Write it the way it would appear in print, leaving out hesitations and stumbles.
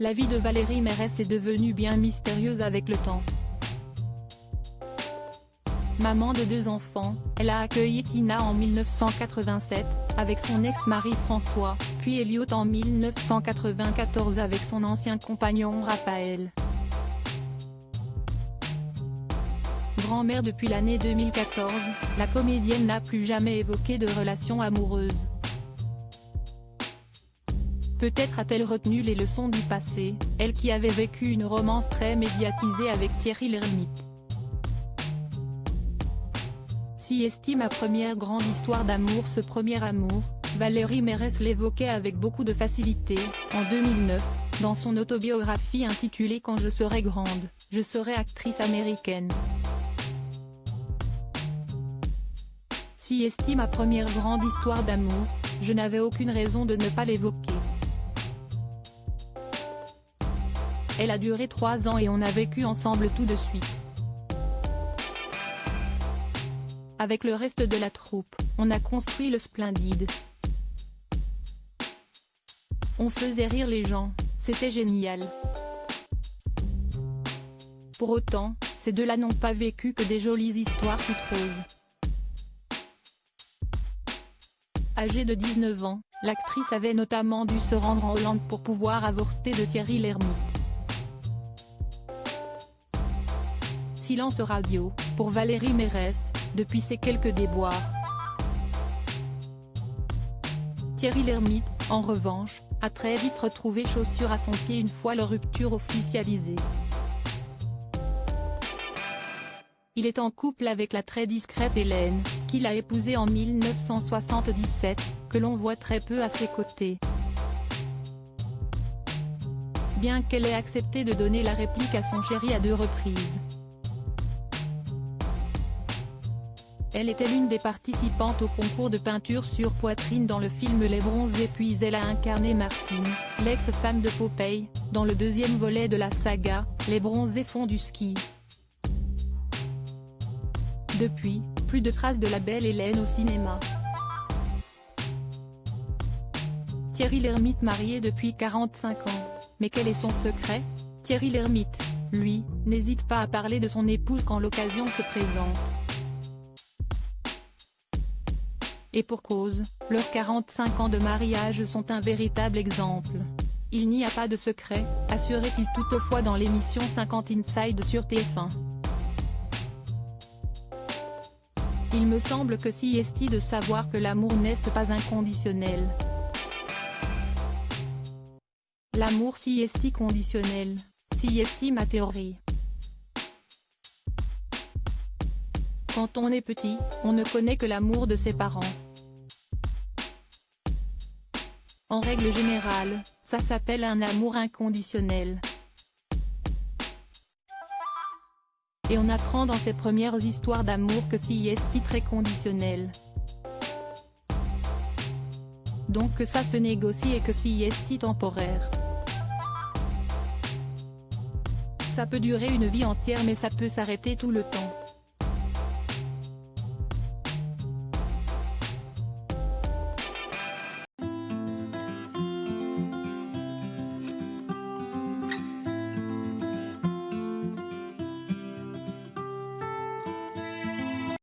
La vie de Valérie Mérès est devenue bien mystérieuse avec le temps. Maman de 2 enfants, elle a accueilli Tina en 1987, avec son ex-mari François, puis Elliot en 1994 avec son ancien compagnon Raphaël. Grand-mère depuis l'année 2014, la comédienne n'a plus jamais évoqué de relation amoureuse. Peut-être a-t-elle retenu les leçons du passé, elle qui avait vécu une romance très médiatisée avec Thierry Lhermitte. Si estime ma première grande histoire d'amour ce premier amour, Valérie Mérès l'évoquait avec beaucoup de facilité, en 2009, dans son autobiographie intitulée Quand je serai grande, je serai actrice américaine. Si estime ma première grande histoire d'amour, je n'avais aucune raison de ne pas l'évoquer. Elle a duré 3 ans et on a vécu ensemble tout de suite. Avec le reste de la troupe, on a construit le Splendide. On faisait rire les gens, c'était génial. Pour autant, ces deux-là n'ont pas vécu que des jolies histoires toutes roses. Âgée de 19 ans, l'actrice avait notamment dû se rendre en Hollande pour pouvoir avorter de Thierry Lhermitte. Silence radio, pour Valérie Mérès, depuis ces quelques déboires. Thierry Lhermitte, en revanche, a très vite retrouvé chaussure à son pied une fois leur rupture officialisée. Il est en couple avec la très discrète Hélène, qu'il a épousée en 1977, que l'on voit très peu à ses côtés. Bien qu'elle ait accepté de donner la réplique à son chéri à 2 reprises. Elle était l'une des participantes au concours de peinture sur poitrine dans le film Les Bronzés, puis elle a incarné Martine, l'ex-femme de Popeye, dans le 2e volet de la saga, Les Bronzés font du ski. Depuis, plus de traces de la belle Hélène au cinéma. Thierry Lhermitte marié depuis 45 ans, mais quel est son secret? Thierry Lhermitte, lui, n'hésite pas à parler de son épouse quand l'occasion se présente. Et pour cause, leurs 45 ans de mariage sont un véritable exemple. Il n'y a pas de secret, assurait-il toutefois dans l'émission 50 Inside sur TF1. Il me semble que si est de savoir que l'amour n'est pas inconditionnel. L'amour si est conditionnel, si est ma théorie. Quand on est petit, on ne connaît que l'amour de ses parents. En règle générale, ça s'appelle un amour inconditionnel. Et on apprend dans ses premières histoires d'amour que si est très conditionnel. Donc que ça se négocie et que si est temporaire. Ça peut durer une vie entière mais ça peut s'arrêter tout le temps.